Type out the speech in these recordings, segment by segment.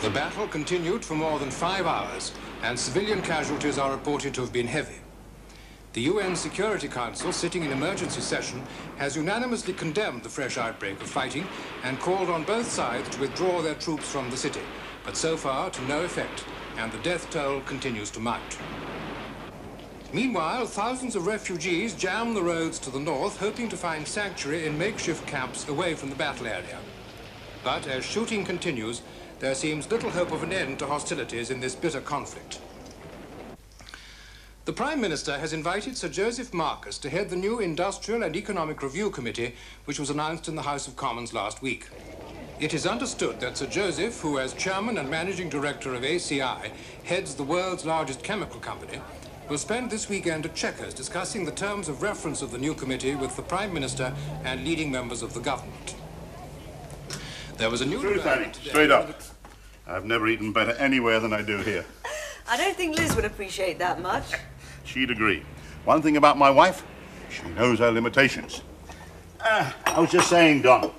The battle continued for more than 5 hours, and civilian casualties are reported to have been heavy. The UN Security Council, sitting in emergency session, has unanimously condemned the fresh outbreak of fighting and called on both sides to withdraw their troops from the city, but so far to no effect, and the death toll continues to mount. Meanwhile, thousands of refugees jam the roads to the north, hoping to find sanctuary in makeshift camps away from the battle area. But as shooting continues, there seems little hope of an end to hostilities in this bitter conflict. The Prime Minister has invited Sir Joseph Marcus to head the new Industrial and Economic Review Committee, which was announced in the House of Commons last week. It is understood that Sir Joseph, who as Chairman and Managing Director of ACI heads the world's largest chemical company, will spend this weekend at Chequers discussing the terms of reference of the new committee with the Prime Minister and leading members of the government. There was a new development today. Straight up. I've never eaten better anywhere than I do here. I don't think Liz would appreciate that much. She'd agree. One thing about my wife, she knows her limitations. I was just saying, Don,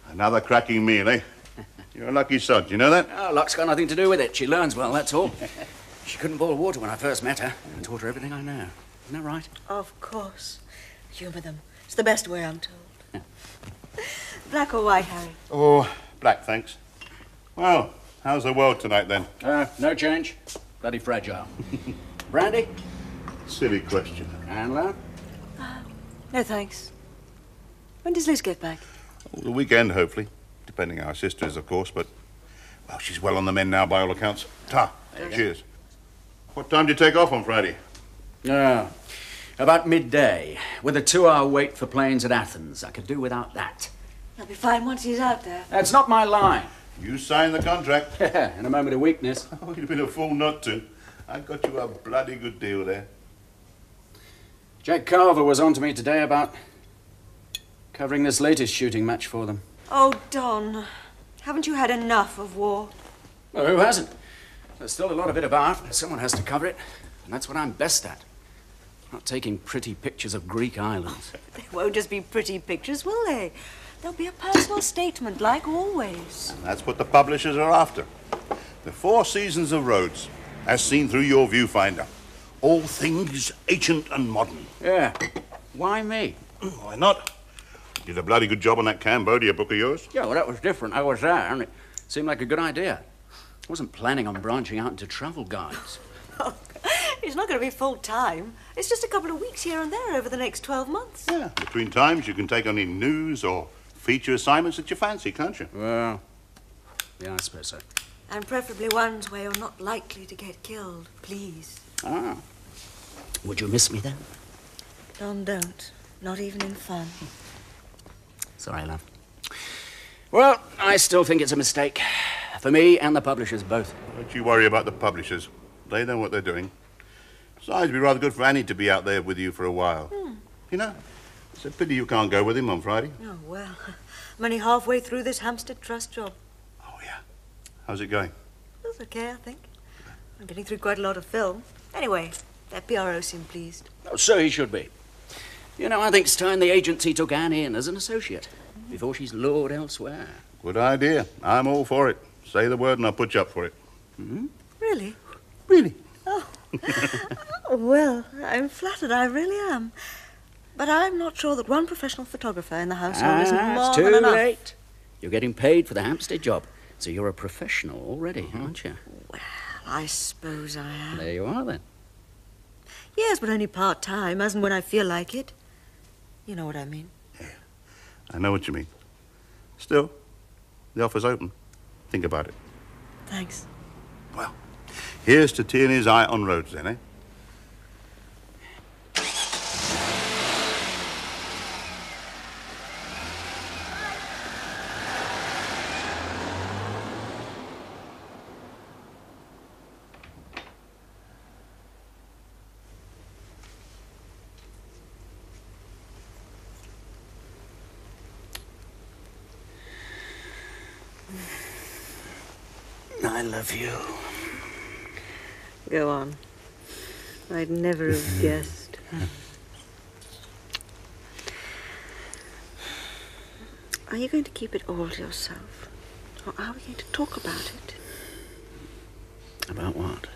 another cracking meal, eh? You're a lucky sod, you know that? Oh, luck's got nothing to do with it. She learns well, that's all. She couldn't boil water when I first met her. I taught her everything I know. Isn't that right? Of course. Humour them. It's the best way, I'm told. Black or white, Harry? Oh, black, thanks. Well, how's the world tonight, then? No change. Bloody fragile. Brandy? Silly question. Handler? No, thanks. When does Liz get back? Oh, the weekend, hopefully. Depending how her sister is, of course, but... Well, she's well on the mend now, by all accounts. Ta. Cheers. What time do you take off on Friday? About midday. With a 2-hour wait for planes at Athens. I could do without that. He'll be fine once he's out there. That's not my line. You signed the contract. In a moment of weakness. Oh, you'd have been a fool not to. I got you a bloody good deal there. Jack Carver was on to me today about covering this latest shooting match for them. Oh, Don, haven't you had enough of war? Well, who hasn't? There's still a lot of it about. Someone has to cover it, and that's what I'm best at. Not taking pretty pictures of Greek islands. They won't just be pretty pictures, will they? There'll be a personal statement, like always. And that's what the publishers are after. The 4 seasons of Rhodes, as seen through your viewfinder. All things ancient and modern. Yeah. Why me? Why not? You did a bloody good job on that Cambodia book of yours. Yeah, well, that was different. I was there, and it seemed like a good idea. I wasn't planning on branching out into travel guides. Oh, it's not going to be full time. It's just a couple of weeks here and there over the next 12 months. Yeah. Between times, you can take on any news or feature assignments that you fancy, can't you? Well, yeah, I suppose so. And preferably ones where you're not likely to get killed, please. Ah. Would you miss me then? Don, don't. Not even in fun. Sorry, love. Well, I still think it's a mistake. For me and the publishers both. Don't you worry about the publishers. They know what they're doing. Besides, it'd be rather good for Annie to be out there with you for a while. You know, it's a pity you can't go with him on Friday. Oh, well, I'm only halfway through this Hampstead Trust job. Oh, yeah. How's it going? That's okay, I think. I'm getting through quite a lot of film. Anyway, that PRO seemed pleased. Oh, so he should be. You know, I think it's time the agency took Annie in as an associate before she's lured elsewhere. Good idea. I'm all for it. Say the word and I'll put you up for it. Mm-hmm. Really? Really? Oh. Oh, well, I'm flattered, I really am. But I'm not sure that one professional photographer in the household isn't more it's than too enough. late. You're getting paid for the Hampstead job, so you're a professional already, aren't you? Well, I suppose I am. There you are, then. Yes, but only part-time, as and when I feel like it. You know what I mean. Yeah, I know what you mean. Still, the offer's open. Think about it. Thanks. Well, here's to Tierney's eye on Rhodes, then, eh? I love you. Go on. I'd never have guessed. Are you going to keep it all to yourself? Or are we going to talk about it? About what?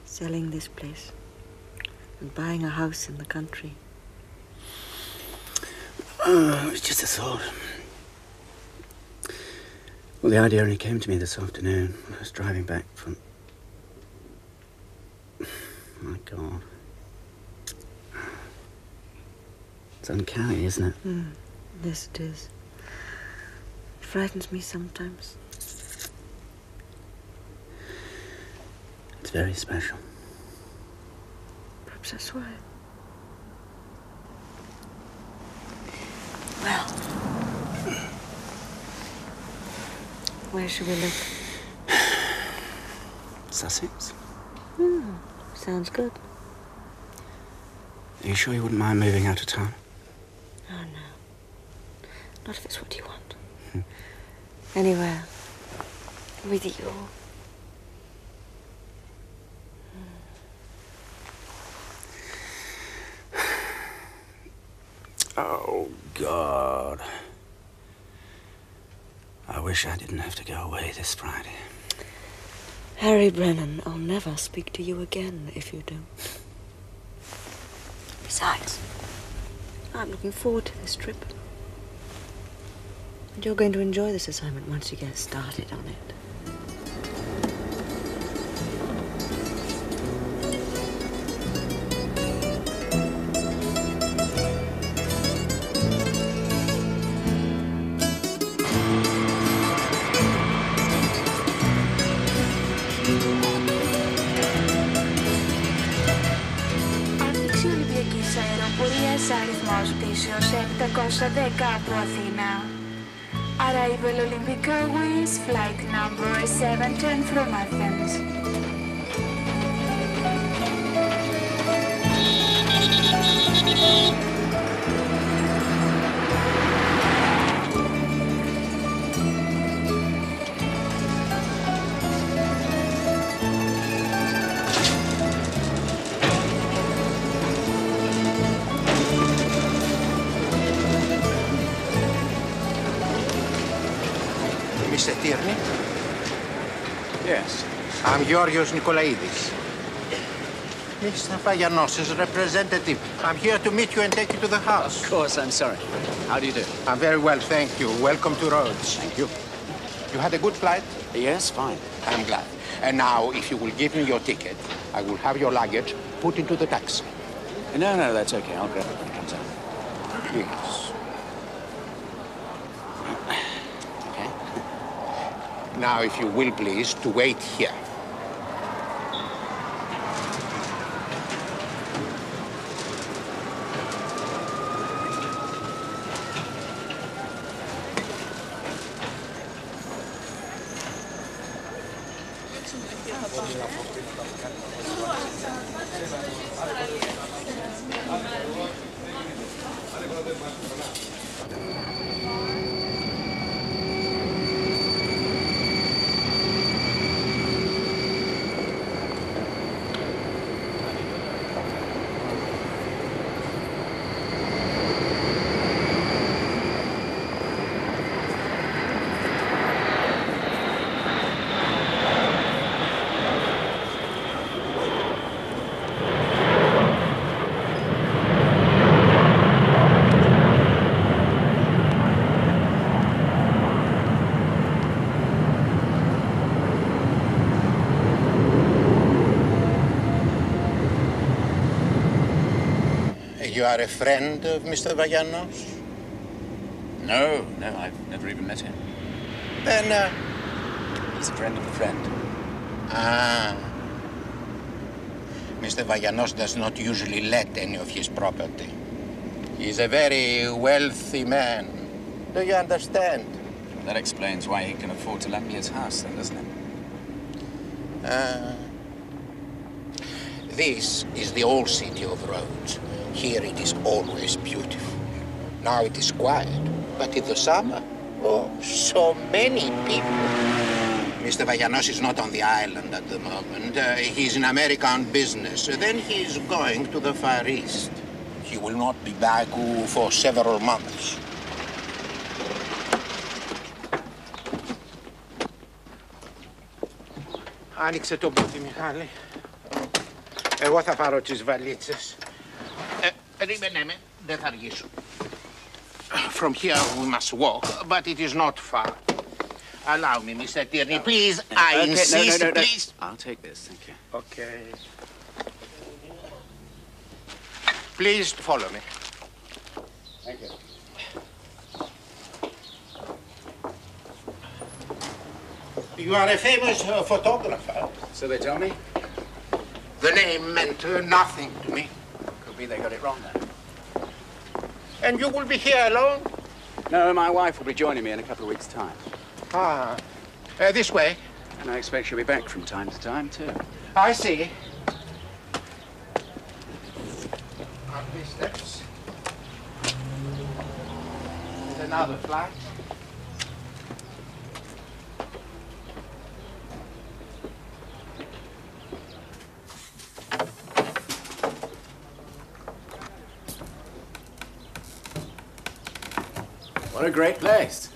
Selling this place and buying a house in the country. Oh, it's just a thought. Well, the idea only came to me this afternoon when I was driving back from... My God. It's uncanny, isn't it? Yes, it is. It frightens me sometimes. It's very special. Perhaps that's why. Well, where should we look? Sussex? Sounds good. Are you sure you wouldn't mind moving out of town? Oh, no. Not if it's what you want. Anywhere. With you. Oh, God. I wish I didn't have to go away this Friday. Harry Brennan, I'll never speak to you again if you don't. Besides, I'm looking forward to this trip. And you're going to enjoy this assignment once you get started on it. Αριθμός πτήσεως 710 από Αθήνα. Arrival Olympic Airways, flight number 710 from Athens. Mr. Tierney? Yes. I'm Georgios Nikolaidis. Mr. Vagianos' representative. I'm here to meet you and take you to the house. Of course, I'm sorry. How do you do? I'm very well, thank you. Welcome to Rhodes. Thank you. You had a good flight? Yes, fine. I'm glad. And now, if you will give me your ticket, I will have your luggage put into the taxi. No, that's okay. I'll grab it when it comes out. Yes. Okay. Now, if you will please, to wait here. You are a friend of Mr. Vagianos? No, I've never even met him. Then, He's a friend of a friend. Mr. Vagianos does not usually let any of his property. He's a very wealthy man. Do you understand? Well, that explains why he can afford to lend me his house, then, doesn't it? This is the old city of Rhodes. Here it is always beautiful. Now it is quiet, but in the summer, oh, so many people. Mr. Vagianos is not on the island at the moment. He's in America on business. Then he's going to the Far East. He will not be back for several months. Άνοιξε το μπούτι, Μιχάλη. Εγώ θα πάρω τις βαλίτσες. Περίμενε με, δεν θα αργήσω. From here we must walk, but it is not far. Allow me, Mr. Tierney, please. I insist, no. please. I'll take this, thank you. Okay. Please follow me. Thank you. You are a famous photographer. So they tell me? The name meant nothing to me. Could be they got it wrong then. And you will be here alone? No, my wife will be joining me in a couple of weeks' time. Ah, this way. And I expect she'll be back from time to time, too. I see. Up these steps. There's another flight. What a great place.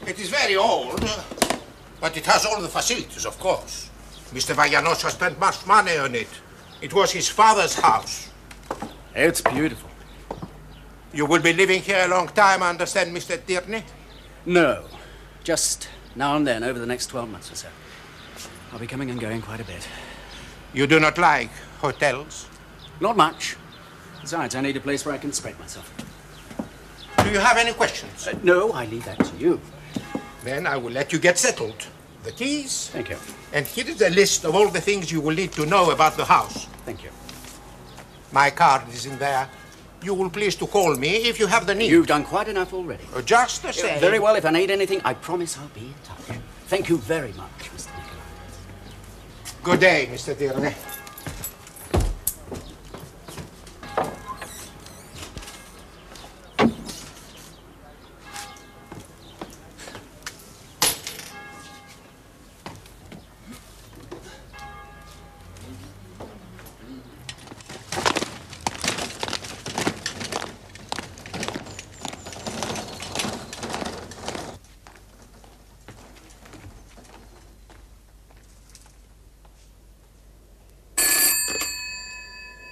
It is very old, but it has all the facilities, of course. Mr. Vagianos has spent much money on it. It was his father's house. It's beautiful. You will be living here a long time, I understand, Mr. Tierney? No, just now and then over the next 12 months or so. I'll be coming and going quite a bit. You do not like hotels? Not much. Besides, I need a place where I can spread myself. Do you have any questions? No, I leave that to you. Then I will let you get settled. The keys. Thank you. And here is a list of all the things you will need to know about the house. Thank you. My card is in there. You will please to call me if you have the need. You've done quite enough already. Just the same. Very well, if I need anything, I promise I'll be in touch. Thank you very much, Mr. Nicolai. Good day, Mr. Tierney.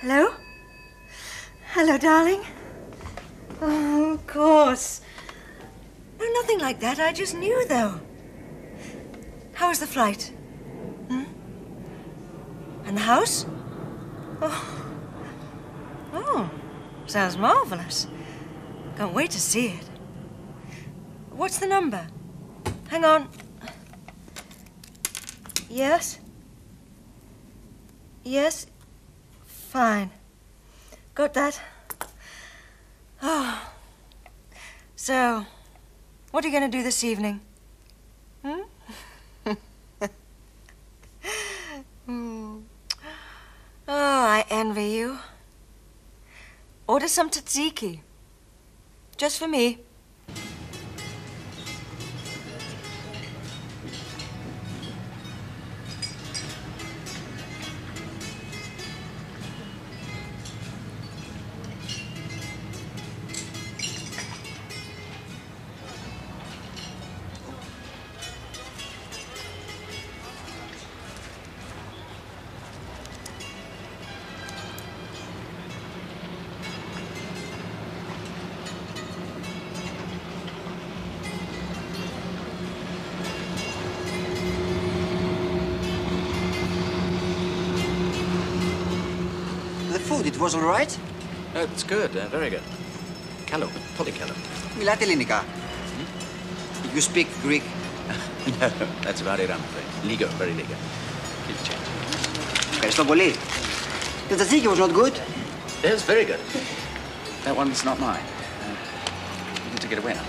Hello? Hello, darling. Oh, of course. No, nothing like that. I just knew, though. How was the flight? Hmm? And the house? Oh. Oh, sounds marvelous. Can't wait to see it. What's the number? Hang on. Yes? Yes? Fine. Got that? Oh. So, what are you going to do this evening? Hmm? Oh, I envy you. Order some tzatziki. Just for me. It was all right? It's good, very good. Καλό, πολύ καλό. Μιλάτε ελληνικά. You speak Greek? No, that's about it, I'm afraid. Ligo, very ligo. Keep changing. Ευχαριστώ πολύ. The tzatziki was not good. It's very good. That one's not mine. You need to get away now.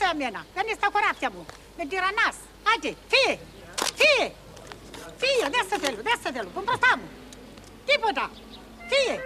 pe mine. Veniți la corația mu. Me diranas. Haide, fie! Fie! Fie, desă-te-lu, cum prostamu. Tiputa! Fie!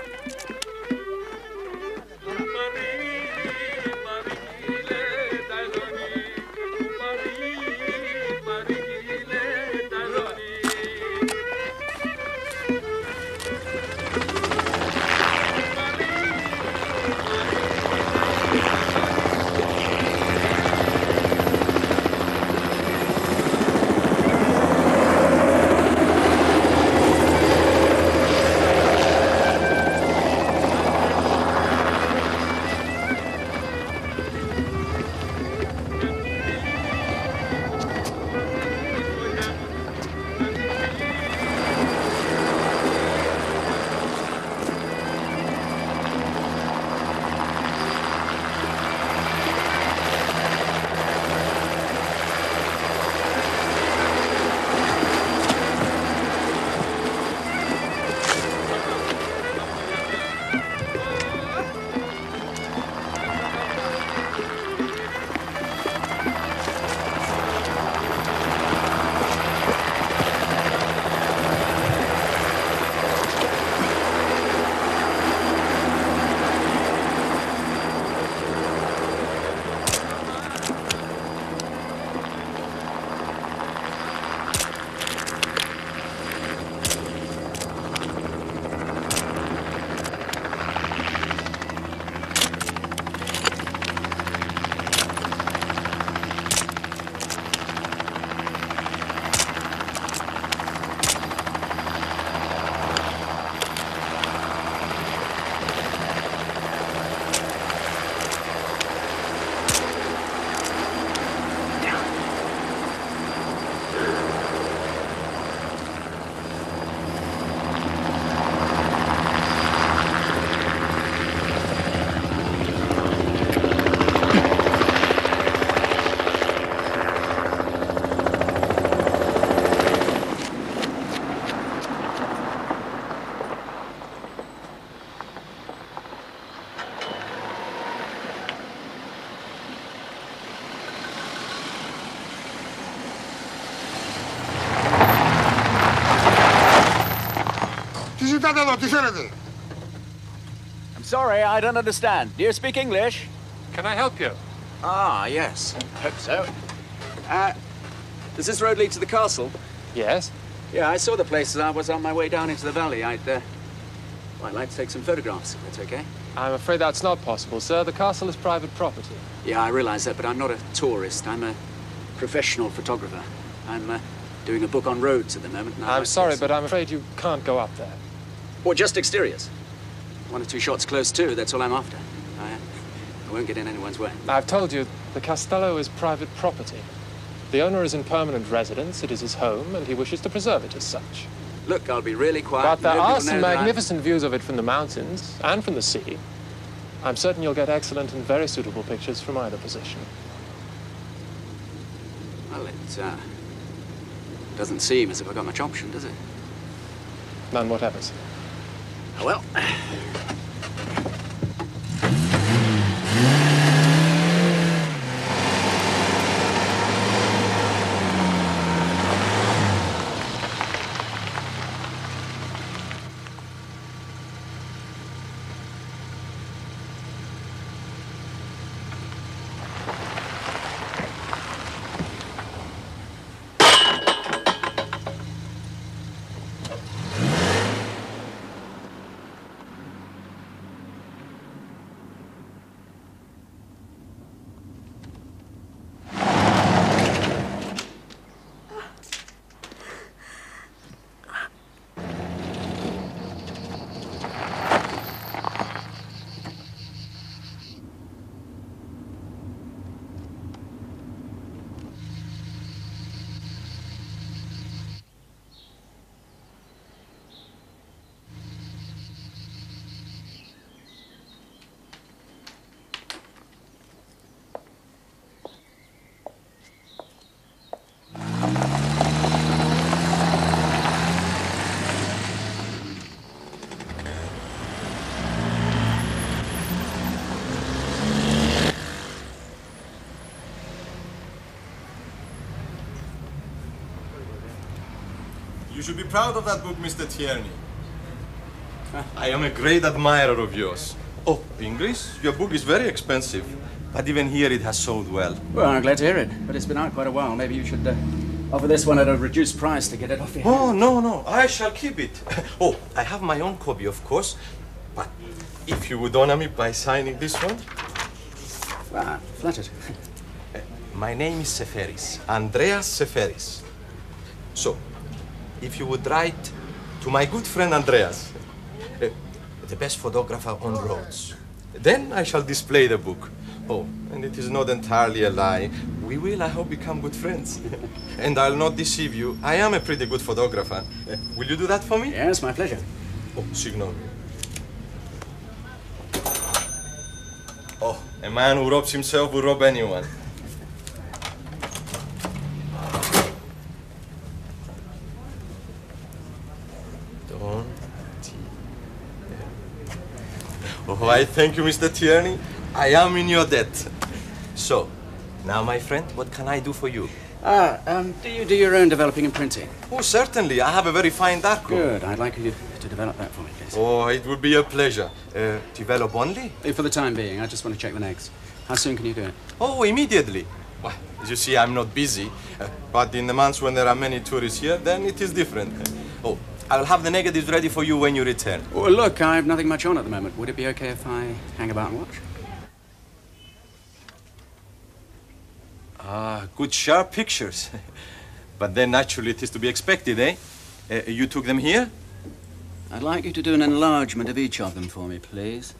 I'm sorry, I don't understand. Do you speak English? Can I help you? Ah, yes. Hope so. Does this road lead to the castle? Yes. Yeah, I saw the place as I was on my way down into the valley. I'd like to take some photographs, if that's okay. I'm afraid that's not possible, sir. The castle is private property. Yeah, I realize that, but I'm not a tourist. I'm a professional photographer. I'm doing a book on roads at the moment. I'm sorry, but I'm afraid you can't go up there. Or just exteriors. 1 or 2 shots close, too. That's all I'm after. I won't get in anyone's way. I've told you, the castello is private property. The owner is in permanent residence. It is his home, and he wishes to preserve it as such. Look, I'll be really quiet. But there are some magnificent views of it from the mountains and from the sea. I'm certain you'll get excellent and very suitable pictures from either position. Well, it doesn't seem as if I've got much option, does it? None whatever, sir. Oh, well. You should be proud of that book, Mr. Tierney. I am a great admirer of yours. Oh, English? Your book is very expensive. But even here it has sold well. Well, I'm glad to hear it. But it's been out quite a while. Maybe you should offer this one at a reduced price to get it off your hands. Oh, no. I shall keep it. Oh, I have my own copy, of course. But if you would honor me by signing this one. Ah, flattered. My name is Seferis. Andreas Seferis. So, if you would write to my good friend Andreas, the best photographer on roads, then I shall display the book. Oh, and it is not entirely a lie. We will, I hope, become good friends. And I'll not deceive you. I am a pretty good photographer. Will you do that for me? Yes, my pleasure. Oh, signor. Oh, a man who robs himself will rob anyone. Oh, I thank you, Mr. Tierney. I am in your debt. So, now, my friend, what can I do for you? Do you do your own developing and printing? Oh, certainly. I have a very fine darkroom. Good. I'd like you to develop that for me, please. Oh, it would be a pleasure. Develop only? For the time being. I just want to check the next. How soon can you do it? Oh, immediately. Well, as you see, I'm not busy. But in the months when there are many tourists here, then it is different. Oh, I'll have the negatives ready for you when you return. Oh, look, I have nothing much on at the moment. Would it be okay if I hang about and watch? Ah, good sharp pictures. But then naturally it is to be expected, eh? You took them here? I'd like you to do an enlargement of each of them for me, please.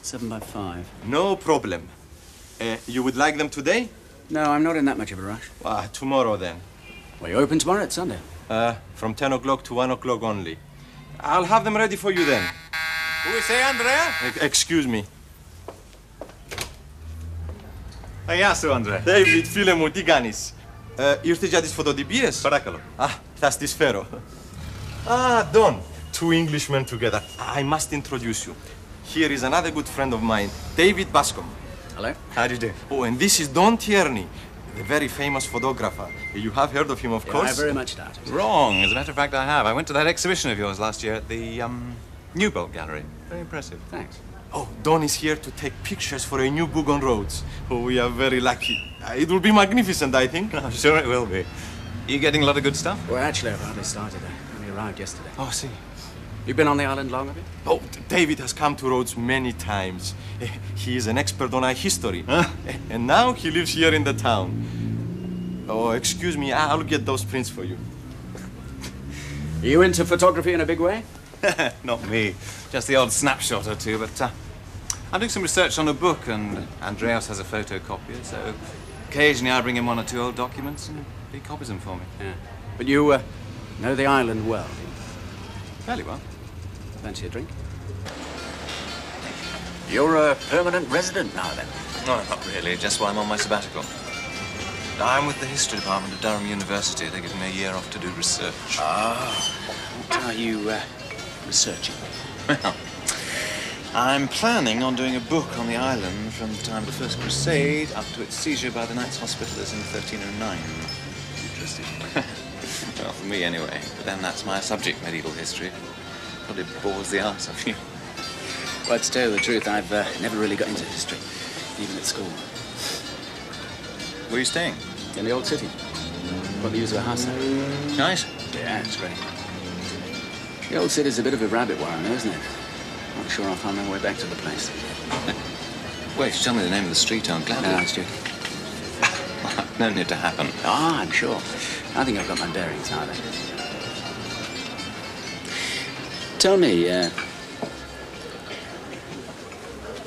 7 by 5. No problem. You would like them today? No, I'm not in that much of a rush. Tomorrow then. Well, you're open tomorrow? It's Sunday. From 10 o'clock to 1 o'clock only. I'll have them ready for you then. Who is Andrea? Excuse me. Γεια σου, Άντρε. David, φίλε μου, τι κάνεις? Ήρθες για τις φωτοτυπίες? Παρακαλώ. Θα στις φέρω. Don. Two Englishmen together. I must introduce you. Here is another good friend of mine, David Bascom. Hello. How do you do? Oh, and this is Don Tierney, the very famous photographer. You have heard of him, of course. I very much doubt it. Wrong. As a matter of fact, I have. I went to that exhibition of yours last year at the Newbolt Gallery. Very impressive. Thanks. Oh, Don is here to take pictures for a new book on roads. Oh, we are very lucky. It will be magnificent, I think. I'm sure it will be. Are you getting a lot of good stuff? Well, actually, I've hardly started. I only arrived yesterday. Oh, I see. You've been on the island long, have you? Oh, David has come to Rhodes many times. He is an expert on our history. And now he lives here in the town. Oh, excuse me, I'll get those prints for you. Are you into photography in a big way? Not me. Just the odd snapshot or two, but I'm doing some research on a book, and Andreas has a photocopier, so occasionally I bring him 1 or 2 old documents, and he copies them for me. Yeah. But you know the island well, do you? Fairly well. Fancy a drink? You're a permanent resident now, then? No, not really, just while I'm on my sabbatical. I'm with the history department of Durham University. They're giving me a year off to do research. What are you researching? Well, I'm planning on doing a book on the island from the time of the First Crusade up to its seizure by the Knights Hospitallers in 1309. Interesting. Well, for me anyway. But then that's my subject, medieval history. Probably bores the arse of you. Well, to tell you the truth, I've never really got into history, even at school. Where are you staying? In the old city. Got the use of a house there. Nice. Yeah, it's great. The old city's a bit of a rabbit warren, though, isn't it? Not sure I'll find my way back to the place. Well, if you tell me the name of the street, I'll gladly. No, it's joking. No need to happen. I'm sure. I think I've got my bearings now, then. Tell me,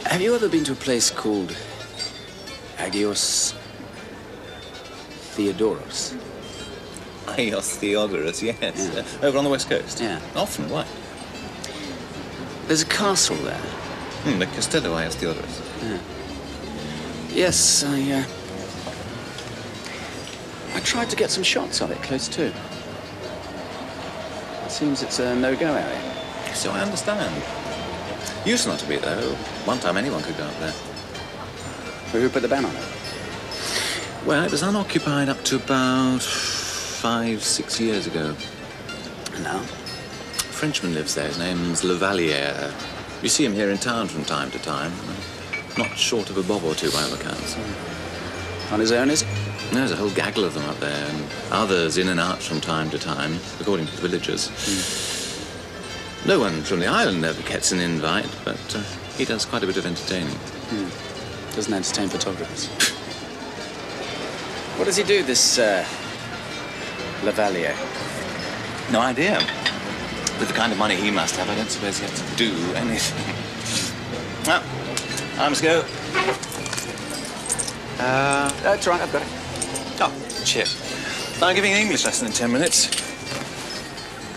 have you ever been to a place called Agios Theodoros? Agios Theodoros, yes. Yeah. Over on the west coast? Yeah. Often, why? There's a castle there. The Castello Agios Theodoros. Yeah. Yes, I tried to get some shots of it close to. It seems it's a no-go area. So I understand. Used not to be, though. One time anyone could go up there. Who put the ban on it? Well, it was unoccupied up to about 5, 6 years ago. No. A Frenchman lives there. His name's Lavalier. You see him here in town from time to time. Not short of a bob or two by all accounts. On his own, is he? There's a whole gaggle of them up there, and others in and out from time to time, according to the villagers. No one from the island ever gets an invite, but he does quite a bit of entertaining. Doesn't entertain photographers. What does he do, this Lavalier? No idea. With the kind of money he must have, I don't suppose he has to do anything. Well, I must go. That's all right, I've got it. Oh, chip. I'm giving an English lesson in 10 minutes.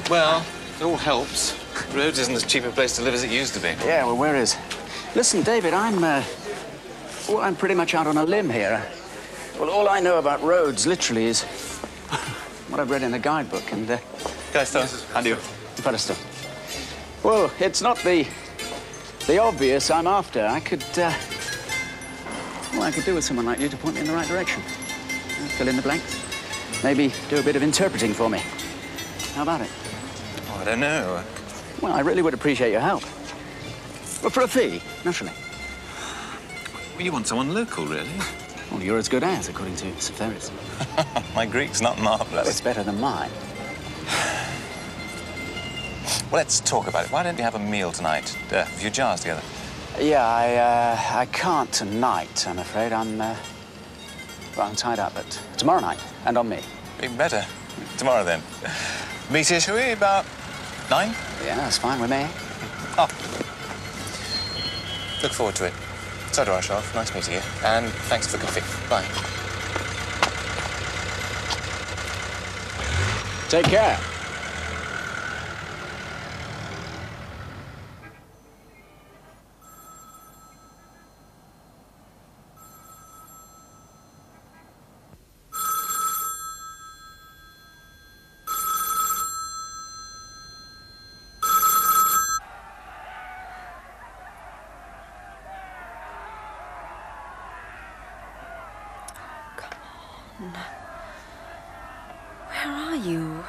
Well, it all helps. Rhodes isn't as cheap a place to live as it used to be. Yeah, well, where is? Listen, David, I'm pretty much out on a limb here. Well, all I know about Rhodes, literally, is what I've read in a guidebook, and... Questo. Adieu. Presto. Well, it's not the obvious I'm after. I could do with someone like you to point me in the right direction. Fill in the blanks. Maybe do a bit of interpreting for me. How about it? Oh, I don't know. Well, I really would appreciate your help. Well, for a fee, naturally. Well, you want someone local, really? Well, you're as good as, according to Sir Ferris. My Greek's not marvellous. It's better than mine. Well, let's talk about it. Why don't we have a meal tonight? A few jars together. Yeah, I can't tonight, I'm afraid. I'm tied up, but tomorrow night, and on me. Even better. Tomorrow, then. Meet here, shall we? About 9? Yeah, that's fine with me. Oh. Look forward to it. So do I, Sheriff. Nice meeting you. And thanks for the coffee. Bye. Take care. Where are you?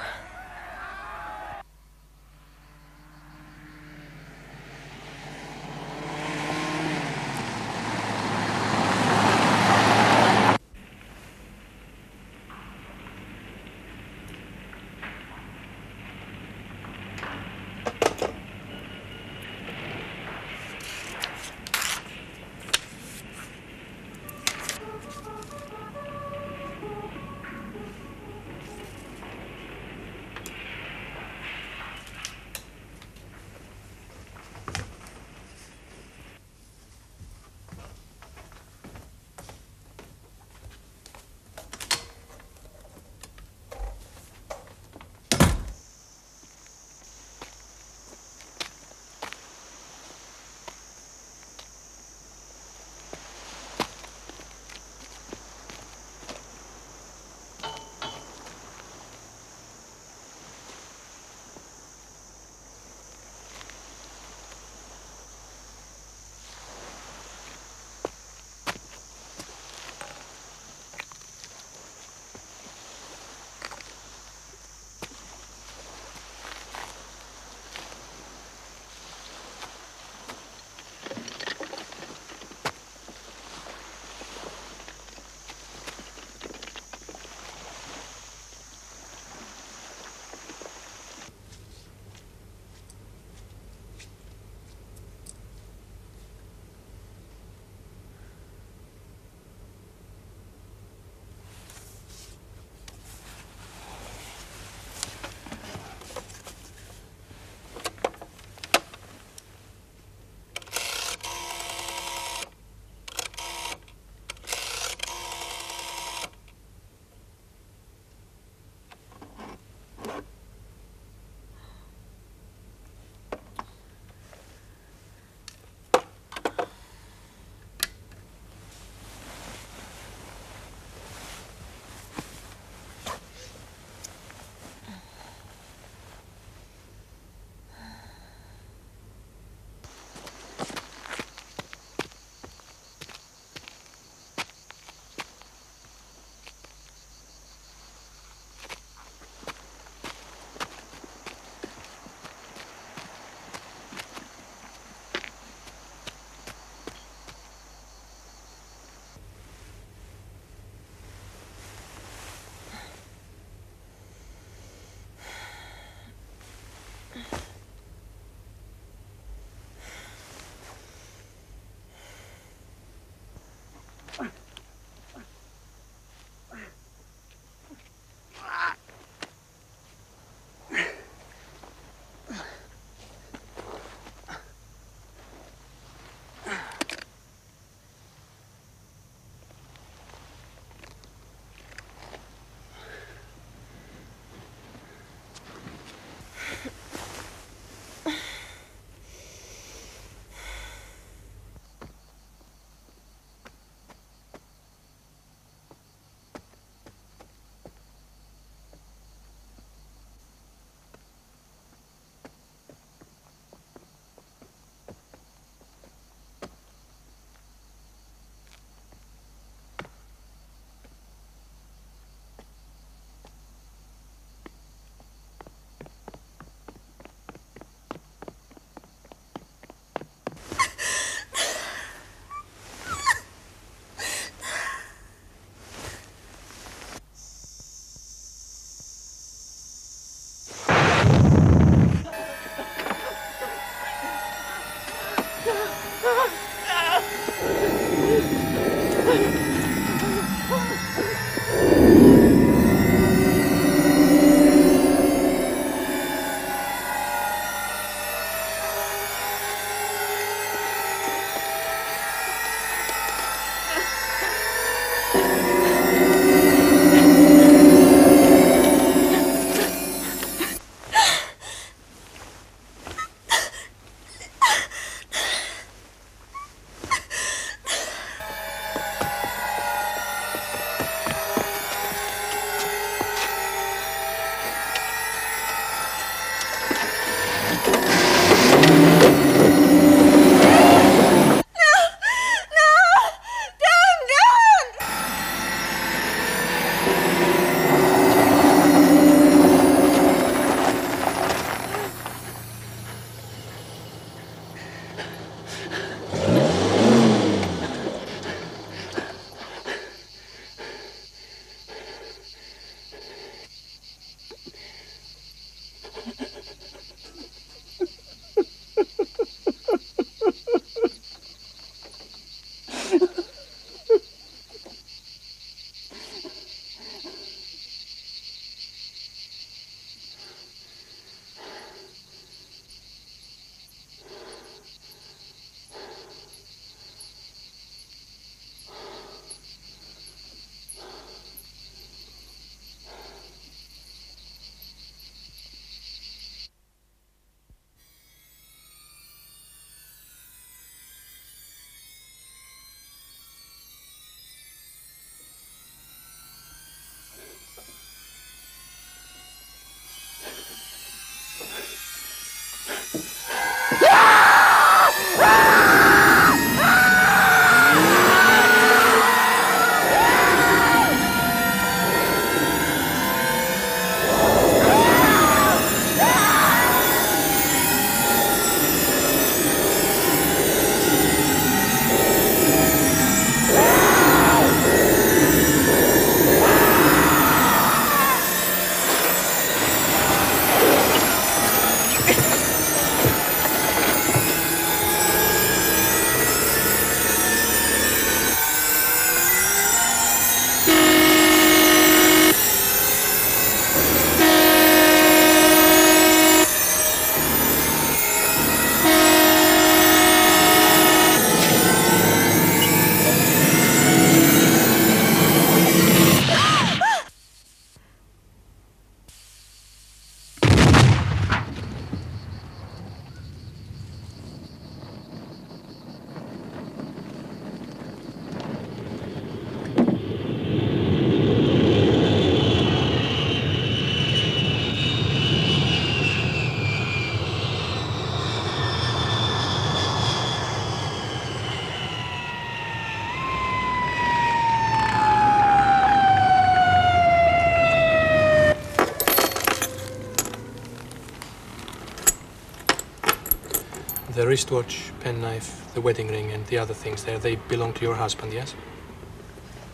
The wristwatch, penknife, the wedding ring, and the other things there, they belong to your husband, yes?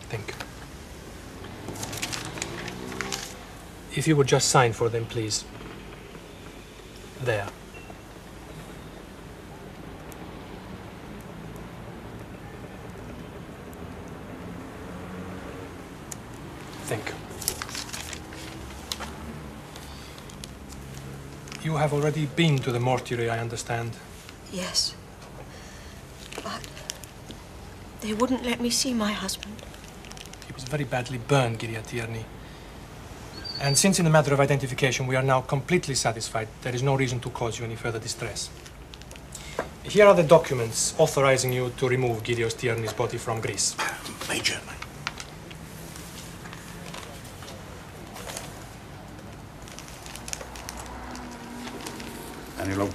Thank you. If you would just sign for them, please. There. Thank you. You have already been to the mortuary, I understand. Yes. But they wouldn't let me see my husband. He was very badly burned, Giria Tierney. And since in the matter of identification we are now completely satisfied, there is no reason to cause you any further distress. Here are the documents authorizing you to remove Girios Tierney's body from Greece. Major. Danilo.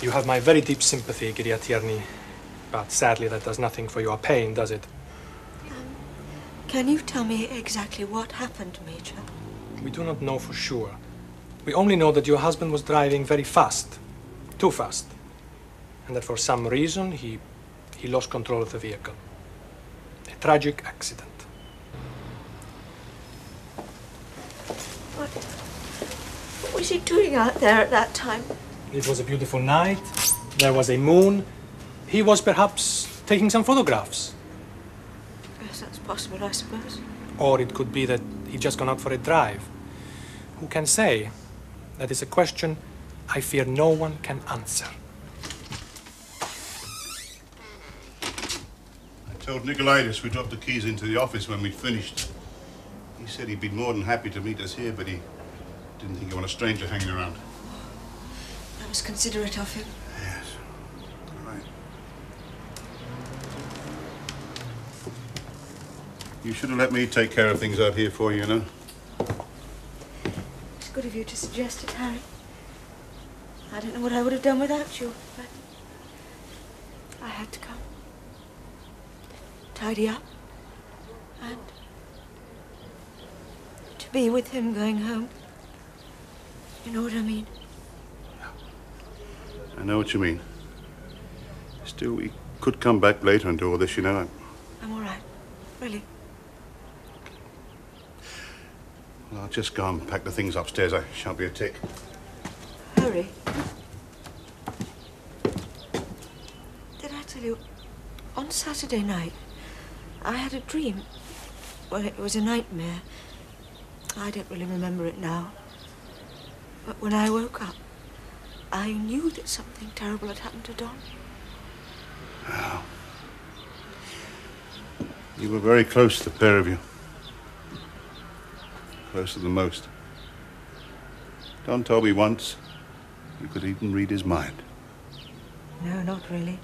You have my very deep sympathy, Giria Tierney, but sadly that does nothing for your pain, does it? Can you tell me exactly what happened, Major? We do not know for sure. We only know that your husband was driving very fast, too fast, and that for some reason he lost control of the vehicle. A tragic accident. What was he doing out there at that time? It was a beautiful night. There was a moon. He was perhaps taking some photographs. Yes, that's possible, I suppose. Or it could be that he'd just gone out for a drive. Who can say? That is a question I fear no one can answer. I told Nicolaitis we dropped the keys into the office when we'd finished. He said he'd be more than happy to meet us here, but he didn't think you want a stranger hanging around. That was considerate of him. Yes. All right. You should have let me take care of things out here for you, you know. It's good of you to suggest it, Harry. I don't know what I would have done without you, but I had to come. Tidy up. And to be with him going home. You know what I mean? I know what you mean. Still, we could come back later and do all this, you know. I'm all right. Really. Well, I'll just go and pack the things upstairs. I shan't be a tick. Harry. Did I tell you, on Saturday night, I had a dream. Well, it was a nightmare. I don't really remember it now. But when I woke up, I knew that something terrible had happened to Don. Wow. You were very close, the pair of you. Closer than most. Don told me once you could even read his mind. No, not really.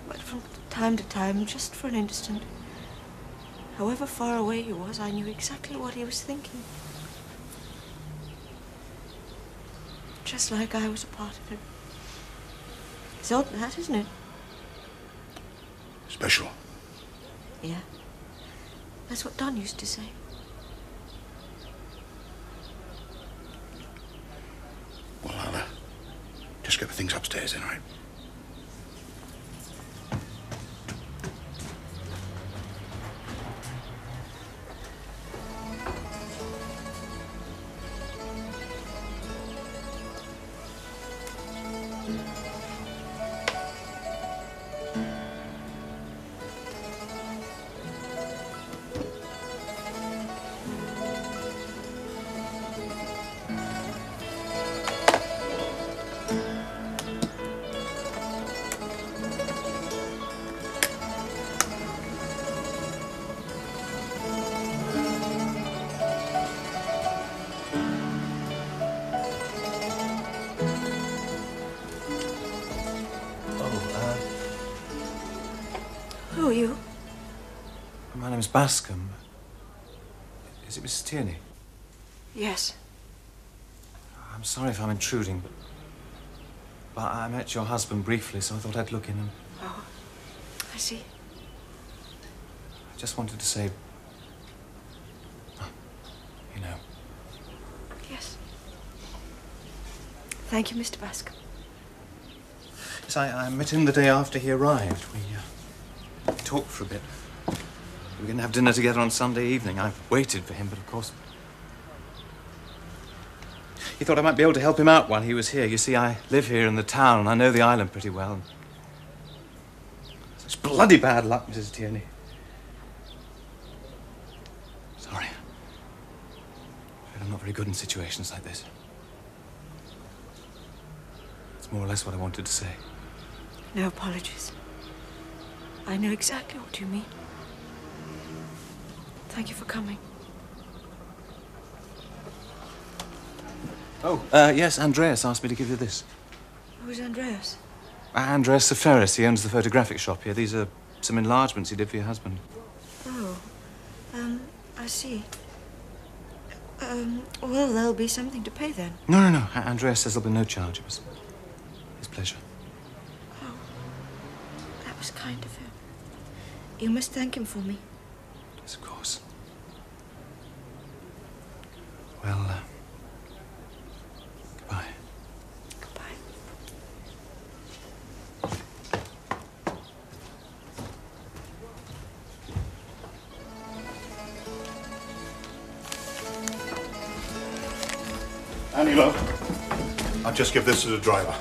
But from time to time, just for an instant, however far away he was, I knew exactly what he was thinking. Just like I was a part of him. It's odd that, isn't it? Special. Yeah. That's what Don used to say. Well, I'll just get the things upstairs then, all right? Who are you? My name's Bascom. Is it Mrs. Tierney? Yes. I'm sorry if I'm intruding, but I met your husband briefly, so I thought I'd look in and... Oh, I see. I just wanted to say... you know. Yes. Thank you, Mr. Bascom. Yes, I met him the day after he arrived. We talked for a bit. We were going to have dinner together on Sunday evening. I waited for him, but of course... he thought I might be able to help him out while he was here. You see, I live here in the town, and I know the island pretty well. Such bloody bad luck, Mrs. Tierney. Sorry. I'm not very good in situations like this. It's more or less what I wanted to say. No apologies. I know exactly what you mean. Thank you for coming. Oh, yes, Andreas asked me to give you this. Who's Andreas? Andreas Seferis. He owns the photographic shop here. These are some enlargements he did for your husband. Oh, I see. Well, there'll be something to pay then. No. Andreas says there'll be no charge. It was his pleasure. Oh, that was kind of him. You must thank him for me. Yes, of course. Well, goodbye. Goodbye. Annie, love, I'll just give this to the driver.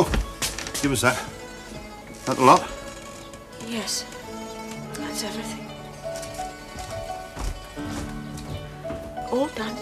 Oh, give us that. That the lot? Yes, that's everything. All done.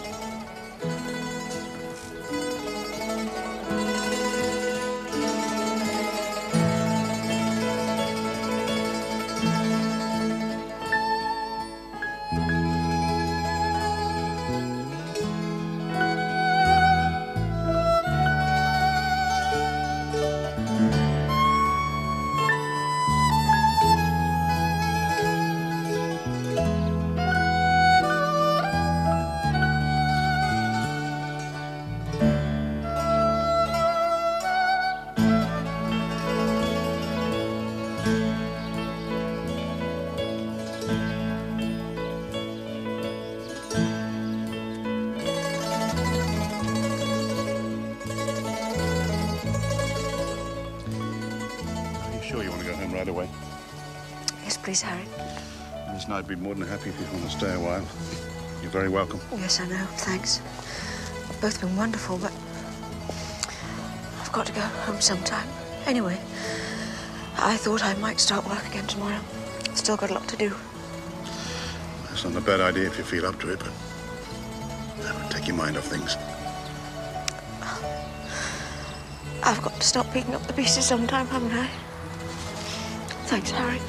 Sure you want to go home right away? Yes, please, Harry. Listen, I'd be more than happy if you want to stay a while. You're very welcome. Yes, I know. Thanks. You've both been wonderful, but I've got to go home sometime. Anyway, I thought I might start work again tomorrow. Still got a lot to do. That's not a bad idea if you feel up to it, but that would take your mind off things. I've got to stop picking up the pieces sometime, haven't I? Thanks, Harry.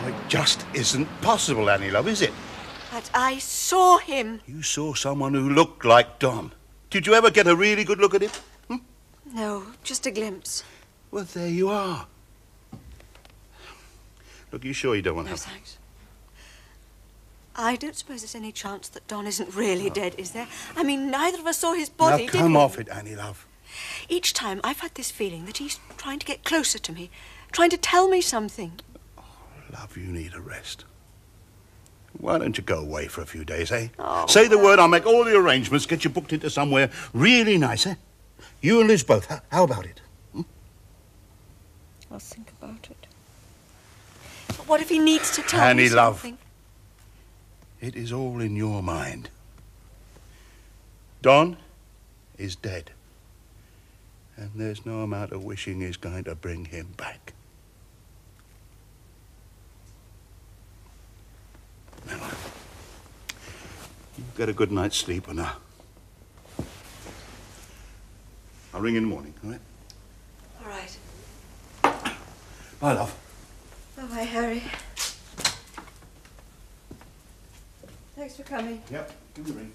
It just isn't possible, Annie, love, is it? But I saw him. You saw someone who looked like Don. Did you ever get a really good look at him? No, just a glimpse. Well, there you are. Look, you sure you don't want No, help? thanks. I don't suppose there's any chance that Don isn't really dead, is there? I mean, neither of us saw his body, Now, did come we? off it, Annie, love. Each time I've had this feeling that he's trying to get closer to me, trying to tell me something. Love, you need a rest. Why don't you go away for a few days, eh? Oh, Say the word, I'll make all the arrangements, get you booked into somewhere really nice, eh? You and Liz both. How about it? I'll think about it. But what if he needs to tell Annie, me something? love, it is all in your mind. Don is dead. And there's no amount of wishing is going to bring him back. Now, you get a good night's sleep, and I'll ring in the morning, all right? All right. Bye, love. Bye-bye, Harry. Thanks for coming. Yep, give me a ring.